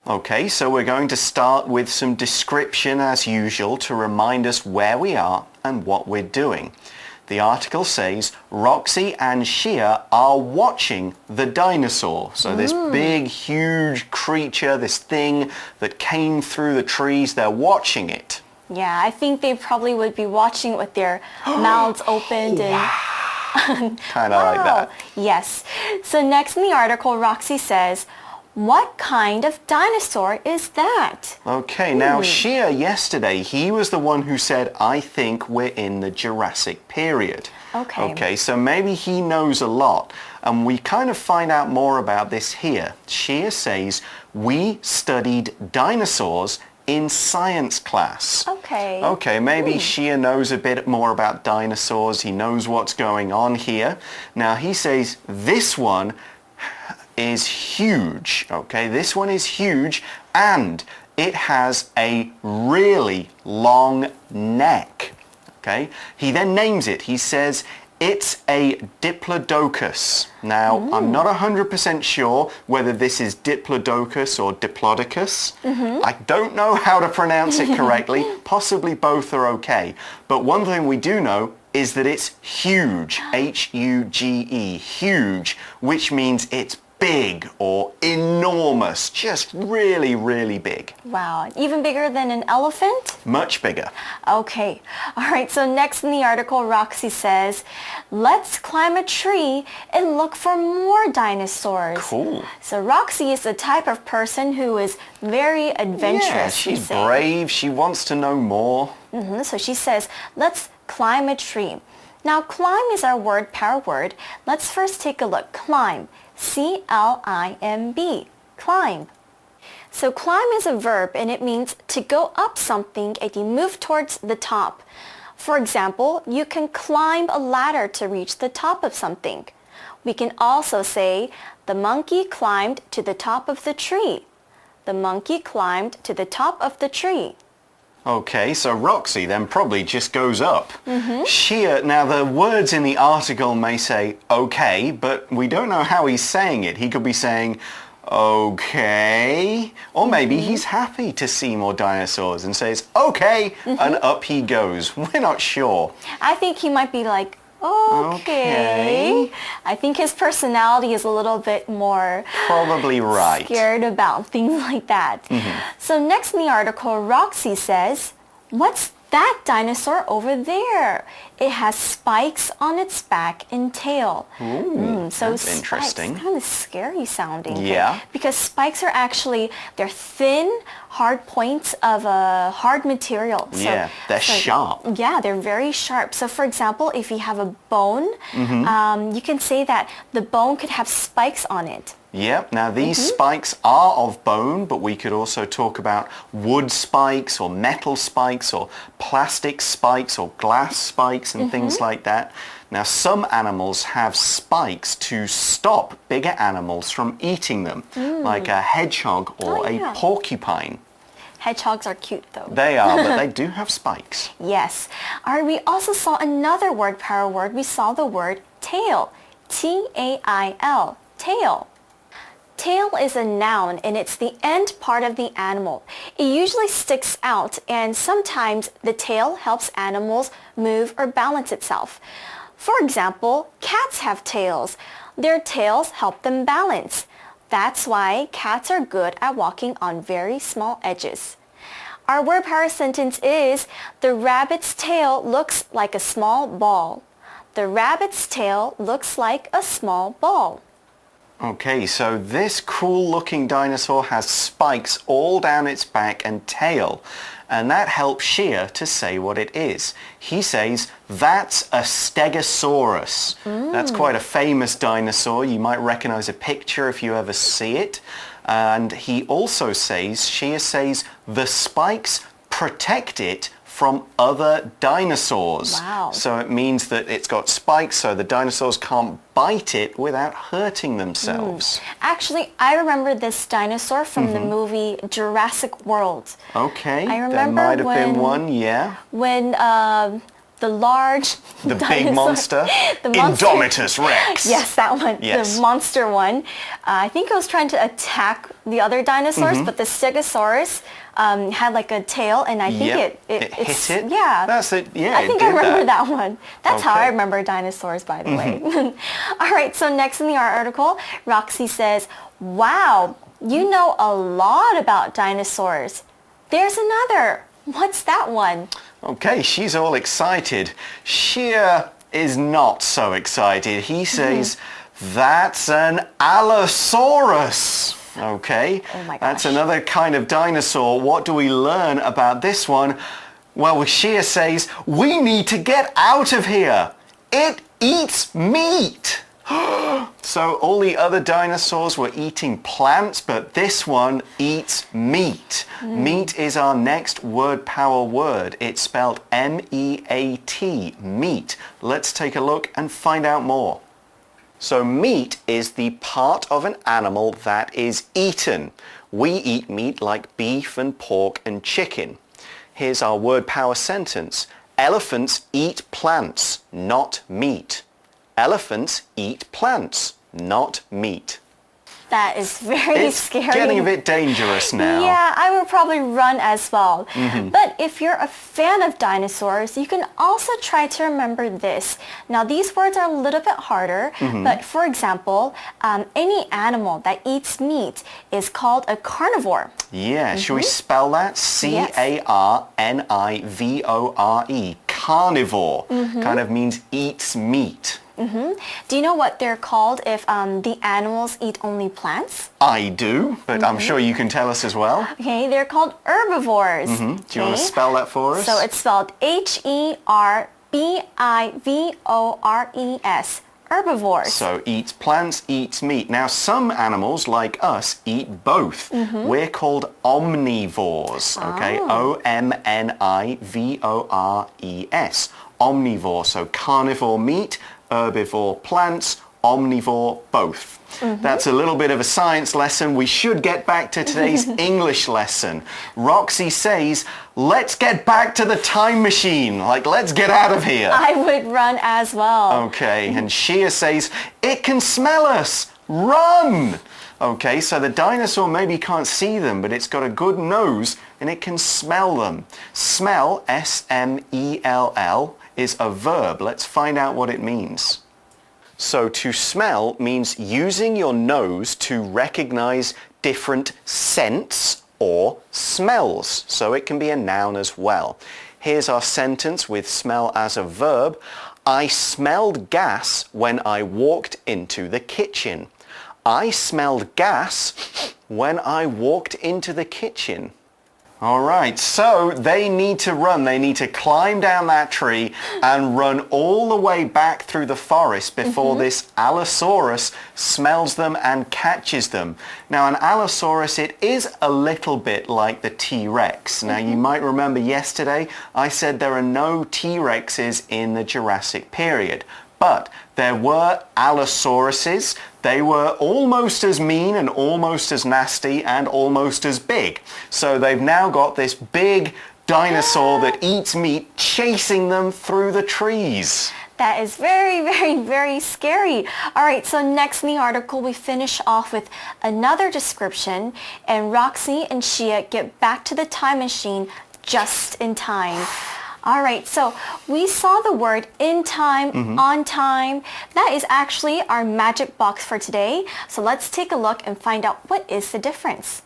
Okay, so we're going to start with some description as usual to remind us where we are and what we're doing. The article says, Roxy and Shia are watching the dinosaur. So this big, huge creature, this thing that came through the trees, they're watching it. Yeah, I think they probably would be watching it with their mouths opened and... Kind of like that. Yes. So next in the article, Roxy says, what kind of dinosaur is that? Okay, now Shia yesterday, he was the one who said, I think we're in the Jurassic period. Okay, so maybe he knows a lot. And we kind of find out more about this here. Shia says, we studied dinosaurs in science class. Okay, maybe Shia knows a bit more about dinosaurs. He knows what's going on here. Now he says, this one is huge. Okay, this one is huge and it has a really long neck. Okay, he then names it. He says it's a diplodocus. Now, I'm not 100% sure whether this is diplodocus or diplodocus. I don't know how to pronounce it correctly. Possibly both are okay. But one thing we do know is that it's huge, H-U-G-E, huge, which means it's big or enormous, just really, really big. Wow, even bigger than an elephant? Much bigger. Okay, all right, so next in the article, Roxy says, let's climb a tree and look for more dinosaurs. Cool. So Roxy is the type of person who is very adventurous. Yeah, she's brave, she wants to know more. So she says, let's climb a tree. Now, climb is our power word. Let's first take a look. Climb. C-L-I-M-B, climb. So climb is a verb and it means to go up something and you move towards the top. For example, you can climb a ladder to reach the top of something. We can also say, the monkey climbed to the top of the tree. The monkey climbed to the top of the tree. Okay, so Roxy then probably just goes up. Shia, now the words in the article may say okay, but we don't know how he's saying it. He could be saying okay, or maybe he's happy to see more dinosaurs and says okay, and up he goes. We're not sure. I think he might be like, okay. I think his personality is a little bit more probably right. Scared about things like that. So next in the article, Roxy says, what's that dinosaur over there? It has spikes on its back and tail. So that's spikes, interesting. Kind of scary sounding. Yeah. Because spikes are actually, they're thin, hard points of a hard material. Yeah, they're sharp. Yeah, they're very sharp. So for example, if you have a bone, you can say that the bone could have spikes on it. Yep, now these spikes are of bone, but we could also talk about wood spikes or metal spikes or plastic spikes or glass spikes and things like that. Now some animals have spikes to stop bigger animals from eating them, like a hedgehog or a porcupine. Hedgehogs are cute though. They are, but they do have spikes. Yes. All right, we also saw another power word. We saw the word tail. T-A-I-L, tail. Tail is a noun and it's the end part of the animal. It usually sticks out and sometimes the tail helps animals move or balance itself. For example, cats have tails. Their tails help them balance. That's why cats are good at walking on very small edges. Our word power sentence is, the rabbit's tail looks like a small ball. The rabbit's tail looks like a small ball. Okay, so this cool-looking dinosaur has spikes all down its back and tail, and that helps Shia to say what it is. He says, that's a stegosaurus. That's quite a famous dinosaur. You might recognize a picture if you ever see it. And he also says, Shia says, the spikes protect it from other dinosaurs. Wow. So it means that it's got spikes so the dinosaurs can't bite it without hurting themselves. Actually, I remember this dinosaur from the movie Jurassic World. Okay, I remember there might have been one, yeah. When The large The dinosaur. big monster? The monster. Indominus Rex. Yes, that one. Yes. The monster one. I think it was trying to attack the other dinosaurs, but the Stegosaurus had like a tail, and I think it hit it? Yeah. That's it. Yeah, I think I remember that one. That's how I remember dinosaurs, by the way. All right, so next in the article, Roxy says, wow, you know a lot about dinosaurs. There's another. What's that one? Okay, she's all excited. Shia is not so excited. He says, that's an Allosaurus. Okay, oh my gosh. That's another kind of dinosaur. What do we learn about this one? Well, Shia says, we need to get out of here. It eats meat. So all the other dinosaurs were eating plants, but this one eats meat. Meat is our next word power word. It's spelled M-E-A-T, meat. Let's take a look and find out more. So meat is the part of an animal that is eaten. We eat meat like beef and pork and chicken. Here's our word power sentence. Elephants eat plants, not meat. Elephants eat plants, not meat. That is very scary. It's getting a bit dangerous now. Yeah, I would probably run as well. But if you're a fan of dinosaurs, you can also try to remember this. Now, these words are a little bit harder, but for example, any animal that eats meat is called a carnivore. Yeah, should we spell that? C-A-R-N-I-V-O-R-E. Carnivore. Kind of means eats meat. Do you know what they're called if the animals eat only plants? I do, but I'm sure you can tell us as well. Okay, they're called herbivores. Do you want to spell that for us? So it's spelled H-E-R-B-I-V-O-R-E-S. Herbivores. So eats plants, eats meat. Now some animals like us eat both. We're called omnivores, okay? O-M-N-I-V-O-R-E-S. Omnivore, so carnivore meat, herbivore plants, omnivore both. That's a little bit of a science lesson. We should get back to today's English lesson. Roxy says, let's get back to the time machine. Like, let's get out of here. I would run as well. Okay, and Shia says, it can smell us. Run! Okay, so the dinosaur maybe can't see them, but it's got a good nose and it can smell them. Smell, S-M-E-L-L, is a verb. Let's find out what it means. So to smell means using your nose to recognize different scents or smells. So it can be a noun as well. Here's our sentence with smell as a verb. I smelled gas when I walked into the kitchen. I smelled gas when I walked into the kitchen. All right, so they need to run. They need to climb down that tree and run all the way back through the forest before this Allosaurus smells them and catches them. Now, an Allosaurus, it is a little bit like the T-Rex. Now, you might remember yesterday I said there are no T-Rexes in the Jurassic period. But there were Allosauruses. They were almost as mean and almost as nasty and almost as big. So they've now got this big dinosaur that eats meat chasing them through the trees. That is very, very, very scary. All right, so next in the article, we finish off with another description, and Roxy and Shia get back to the time machine just in time. All right, so we saw the word in time, on time. That is actually our magic box for today. So let's take a look and find out what is the difference.